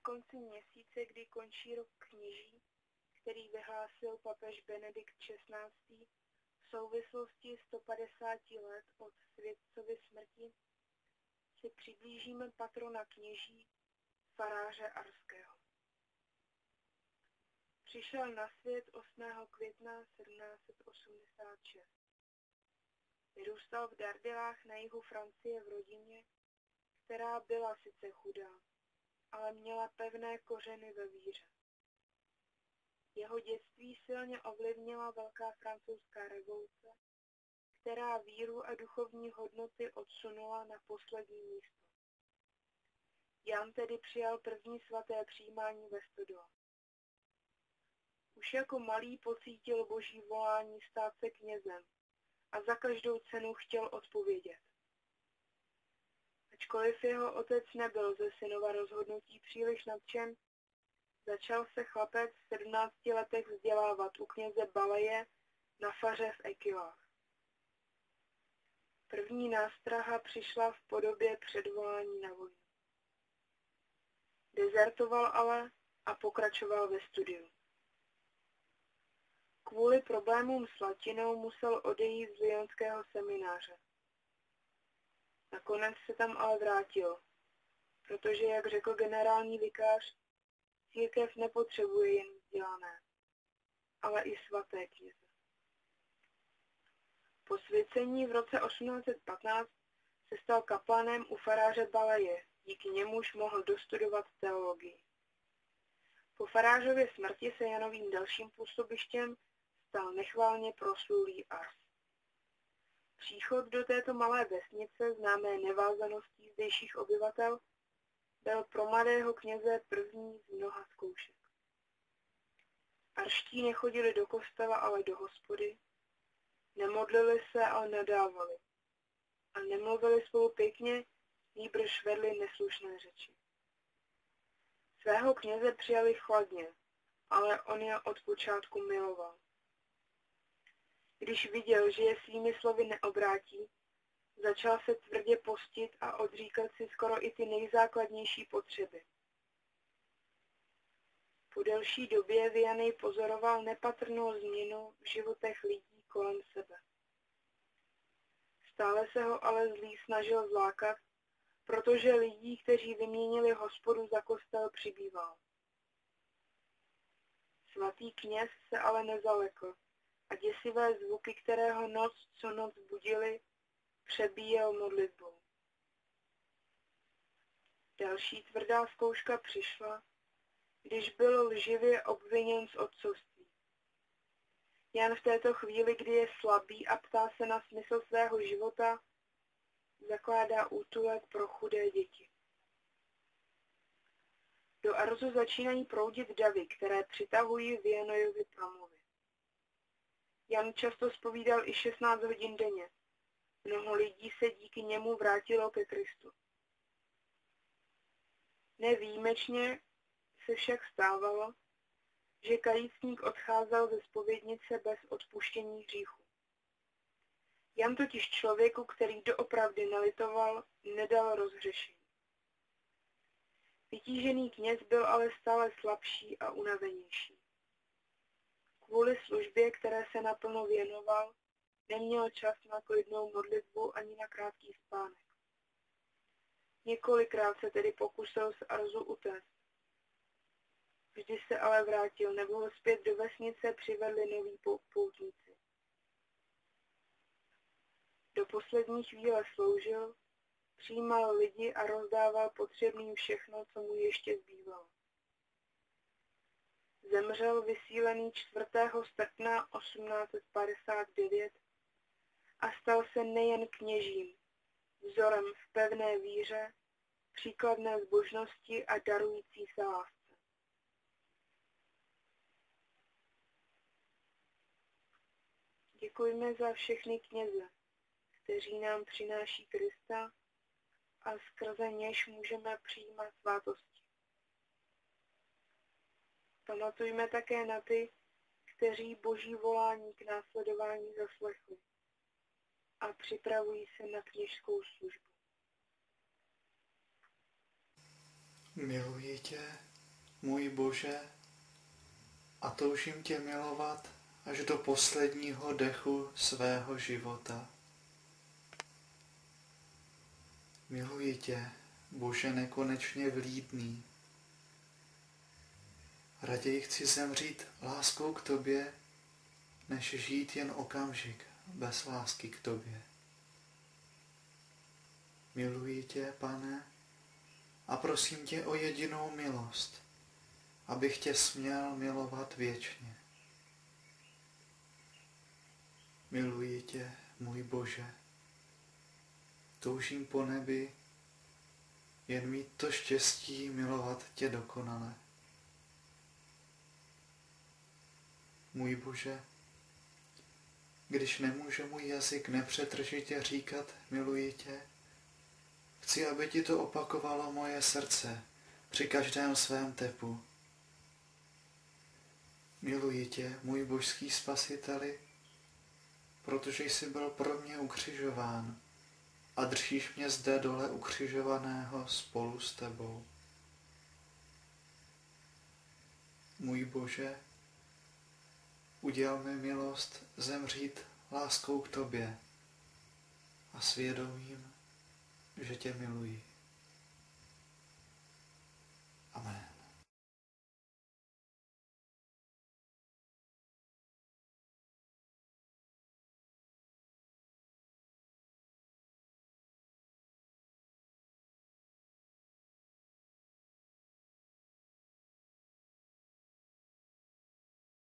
konci měsíce, kdy končí rok kněží, který vyhlásil papež Benedikt XVI. V souvislosti 150 let od světcovy smrti, si přiblížíme patrona kněží, faráře Arského. Přišel na svět 8. května 1786. Vyrůstal v Dardilách na jihu Francie v rodině, která byla sice chudá, ale měla pevné kořeny ve víře. Jeho dětství silně ovlivnila Velká francouzská revoluce, která víru a duchovní hodnoty odsunula na poslední místo. Jan tedy přijal první svaté přijímání ve stodole. Už jako malý pocítil boží volání stát se knězem a za každou cenu chtěl odpovědět. Ačkoliv jeho otec nebyl ze synova rozhodnutí příliš nadšen, začal se chlapec v 17 letech vzdělávat u kněze Balaje na faře v Ekylách. První nástraha přišla v podobě předvolání na vojnu. Dezertoval ale a pokračoval ve studiu. Kvůli problémům s latinou musel odejít z lyonského semináře. Nakonec se tam ale vrátil, protože, jak řekl generální vikář, církev nepotřebuje jen vzdělané, ale i svaté kněze. Po svěcení v roce 1815 se stal kaplanem u faráře Balaje, díky němuž mohl dostudovat teologii. Po farářově smrti se Janovým dalším působištěm stal nechválně proslulý Ars. Příchod do této malé vesnice, známé nevázaností zdejších obyvatel, byl pro mladého kněze první z mnoha zkoušek. Arští nechodili do kostela, ale do hospody, nemodlili se, ale nadávali a nemluvili spolu pěkně, nýbrž vedli neslušné řeči. Svého kněze přijali chladně, ale on je od počátku miloval. Když viděl, že je svými slovy neobrátí, začal se tvrdě postit a odříkat si skoro i ty nejzákladnější potřeby. Po delší době Vianney pozoroval nepatrnou změnu v životech lidí kolem sebe. Stále se ho ale zlý snažil zlákat, protože lidí, kteří vyměnili hospodu za kostel, přibýval. Svatý kněz se ale nezalekl a děsivé zvuky, které ho noc co noc budily, přebíjel modlitbou. Další tvrdá zkouška přišla, když byl lživě obviněn z otcovství. Jan v této chvíli, kdy je slabý a ptá se na smysl svého života, zakládá útulek pro chudé děti. Do Arzu začínají proudit davy, které přitahují Vianneyovi promluvy. Jan často zpovídal i 16 hodin denně. Mnoho lidí se díky němu vrátilo ke Kristu. Nevýjimečně se však stávalo, že kajícník odcházel ze zpovědnice bez odpuštění hříchu. Jan totiž člověku, který doopravdy nelitoval, nedal rozhřešení. Vytížený kněz byl ale stále slabší a unavenější. Kvůli službě, které se naplno věnoval, neměl čas na klidnou modlitbu ani na krátký spánek. Několikrát se tedy pokusil z Arzu utéct. Vždy se ale vrátil, nebo ho zpět do vesnice přivedli noví poutníci. Do poslední chvíle sloužil, přijímal lidi a rozdával potřebným všechno, co mu ještě zbývalo. Zemřel vysílený 4. srpna 1859 a stal se nejen kněžím, vzorem v pevné víře, příkladné zbožnosti a darující se lásce. Děkujme za všechny kněze, kteří nám přináší Krista a skrze něž můžeme přijímat svátosti. Pamatujme také na ty, kteří boží volání k následování zaslechli a připravují se na kněžskou službu. Miluji tě, můj Bože, a toužím tě milovat až do posledního dechu svého života. Miluji tě, Bože nekonečně vlídný. Raději chci zemřít láskou k tobě, než žít jen okamžik bez lásky k tobě. Miluji tě, Pane, a prosím tě o jedinou milost, abych tě směl milovat věčně. Miluji tě, můj Bože. Toužím po nebi jen mít to štěstí milovat tě dokonale. Můj Bože, když nemůže můj jazyk nepřetržitě říkat miluji tě, chci, aby ti to opakovalo moje srdce při každém svém tepu. Miluji tě, můj božský Spasiteli, protože jsi byl pro mě ukřižován a držíš mě zde dole ukřižovaného spolu s tebou. Můj Bože, uděl mi milost zemřít láskou k tobě a svědomím, že tě miluji. Amen.